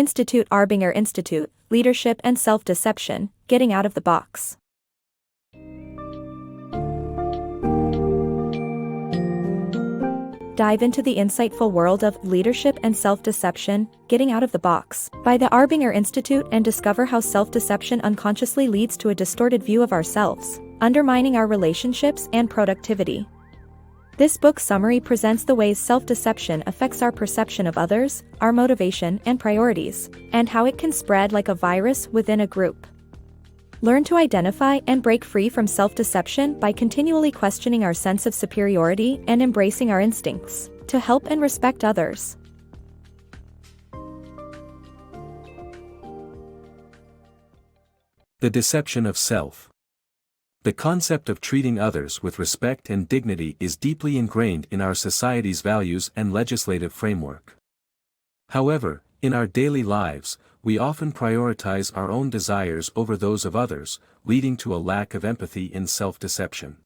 Institute Arbinger Institute, Leadership and Self-Deception, Getting Out of the Box. Dive into the insightful world of leadership and self-deception, getting out of the box, by the Arbinger Institute, and discover how self-deception unconsciously leads to a distorted view of ourselves, undermining our relationships and productivity. This book summary presents the ways self-deception affects our perception of others, our motivation and priorities, and how it can spread like a virus within a group. Learn to identify and break free from self-deception by continually questioning our sense of superiority and embracing our instincts to help and respect others. The deception of self. The concept of treating others with respect and dignity is deeply ingrained in our society's values and legislative framework. However, in our daily lives, we often prioritize our own desires over those of others, leading to a lack of empathy in self-deception.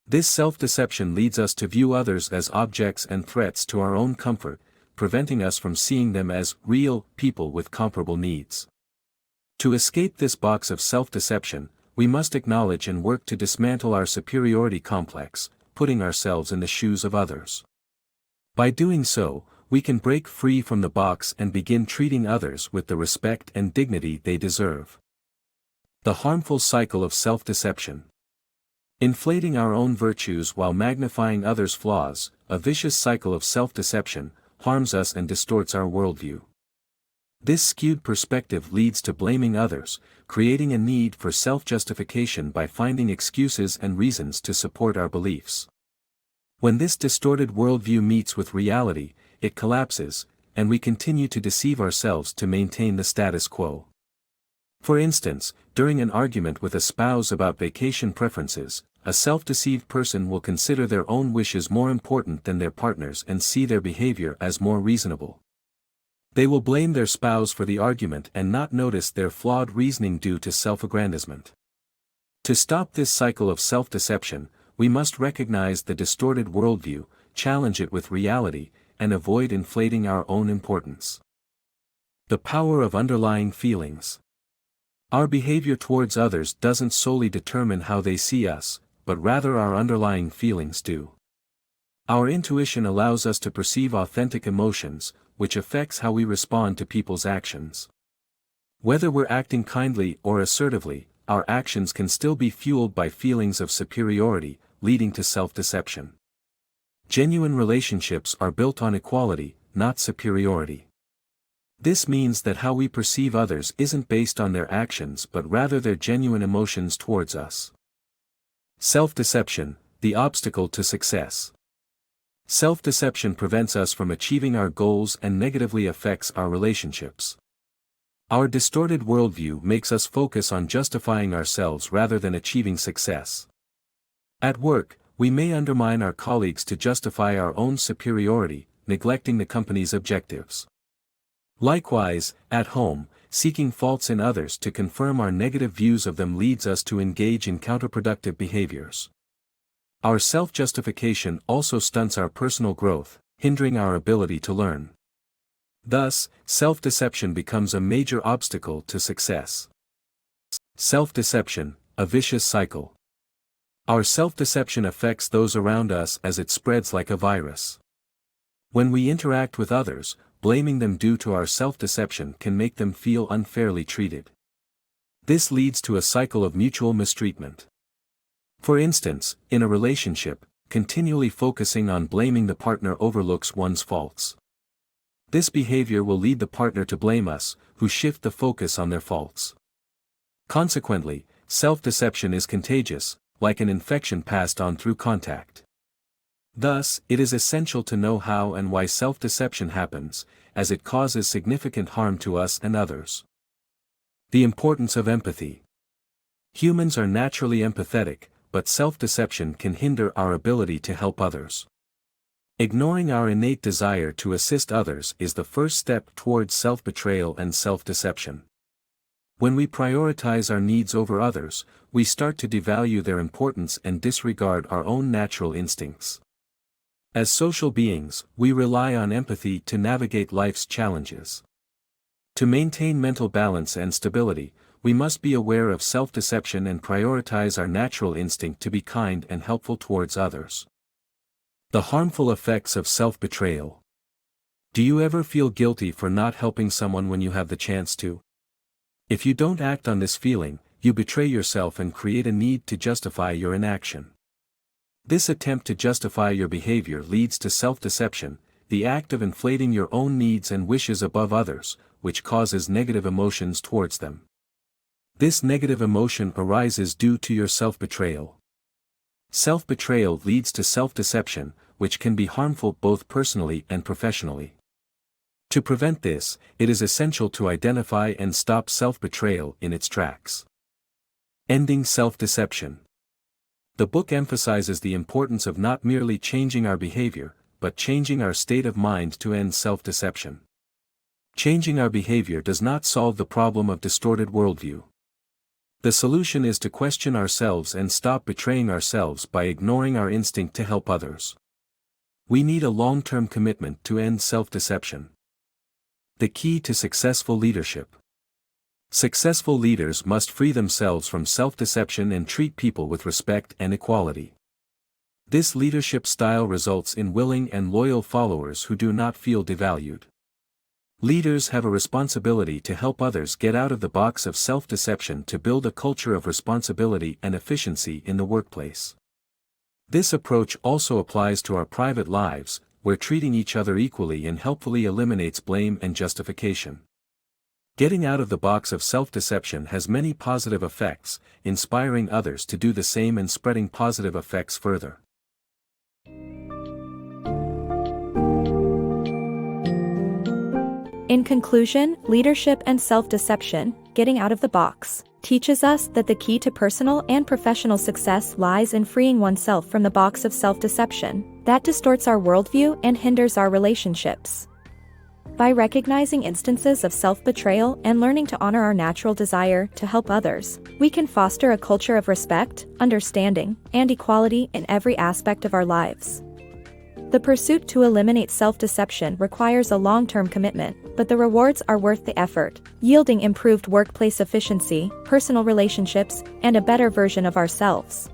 This self-deception leads us to view others as objects and threats to our own comfort, preventing us from seeing them as real people with comparable needs. To escape this box of self-deception, we must acknowledge and work to dismantle our superiority complex, putting ourselves in the shoes of others. By doing so, we can break free from the box and begin treating others with the respect and dignity they deserve. The harmful cycle of self-deception. Inflating our own virtues while magnifying others' flaws, a vicious cycle of self-deception, harms us and distorts our worldview. This skewed perspective leads to blaming others, creating a need for self-justification by finding excuses and reasons to support our beliefs. When this distorted worldview meets with reality, it collapses, and we continue to deceive ourselves to maintain the status quo. For instance, during an argument with a spouse about vacation preferences, a self-deceived person will consider their own wishes more important than their partner's and see their behavior as more reasonable. They will blame their spouse for the argument and not notice their flawed reasoning due to self-aggrandizement. To stop this cycle of self-deception, we must recognize the distorted worldview, challenge it with reality, and avoid inflating our own importance. The power of underlying feelings. Our behavior towards others doesn't solely determine how they see us, but rather our underlying feelings do. Our intuition allows us to perceive authentic emotions, which affects how we respond to people's actions. Whether we're acting kindly or assertively, our actions can still be fueled by feelings of superiority, leading to self-deception. Genuine relationships are built on equality, not superiority. This means that how we perceive others isn't based on their actions but rather their genuine emotions towards us. Self-deception, the obstacle to success. Self-deception prevents us from achieving our goals and negatively affects our relationships. Our distorted worldview makes us focus on justifying ourselves rather than achieving success. At work, we may undermine our colleagues to justify our own superiority, neglecting the company's objectives. Likewise, at home, seeking faults in others to confirm our negative views of them leads us to engage in counterproductive behaviors. Our self-justification also stunts our personal growth, hindering our ability to learn. Thus, self-deception becomes a major obstacle to success. Self-deception, a vicious cycle. Our self-deception affects those around us as it spreads like a virus. When we interact with others, blaming them due to our self-deception can make them feel unfairly treated. This leads to a cycle of mutual mistreatment. For instance, in a relationship, continually focusing on blaming the partner overlooks one's faults. This behavior will lead the partner to blame us, who shift the focus on their faults. Consequently, self-deception is contagious, like an infection passed on through contact. Thus, it is essential to know how and why self-deception happens, as it causes significant harm to us and others. The importance of empathy. Humans are naturally empathetic, but self-deception can hinder our ability to help others. Ignoring our innate desire to assist others is the first step towards self-betrayal and self-deception. When we prioritize our needs over others, we start to devalue their importance and disregard our own natural instincts. As social beings, we rely on empathy to navigate life's challenges. To maintain mental balance and stability, we must be aware of self-deception and prioritize our natural instinct to be kind and helpful towards others. The harmful effects of self-betrayal. Do you ever feel guilty for not helping someone when you have the chance to? If you don't act on this feeling, you betray yourself and create a need to justify your inaction. This attempt to justify your behavior leads to self-deception, the act of inflating your own needs and wishes above others, which causes negative emotions towards them. This negative emotion arises due to your self-betrayal. Self-betrayal leads to self-deception, which can be harmful both personally and professionally. To prevent this, it is essential to identify and stop self-betrayal in its tracks. Ending self-deception. The book emphasizes the importance of not merely changing our behavior, but changing our state of mind to end self-deception. Changing our behavior does not solve the problem of distorted worldview. The solution is to question ourselves and stop betraying ourselves by ignoring our instinct to help others. We need a long-term commitment to end self-deception. The key to successful leadership. Successful leaders must free themselves from self-deception and treat people with respect and equality. This leadership style results in willing and loyal followers who do not feel devalued. Leaders have a responsibility to help others get out of the box of self-deception to build a culture of responsibility and efficiency in the workplace. This approach also applies to our private lives, where treating each other equally and helpfully eliminates blame and justification. Getting out of the box of self-deception has many positive effects, inspiring others to do the same and spreading positive effects further. In conclusion, leadership and self-deception, getting out of the box, teaches us that the key to personal and professional success lies in freeing oneself from the box of self-deception that distorts our worldview and hinders our relationships. By recognizing instances of self-betrayal and learning to honor our natural desire to help others, we can foster a culture of respect, understanding, and equality in every aspect of our lives. The pursuit to eliminate self-deception requires a long-term commitment, but the rewards are worth the effort, yielding improved workplace efficiency, personal relationships, and a better version of ourselves.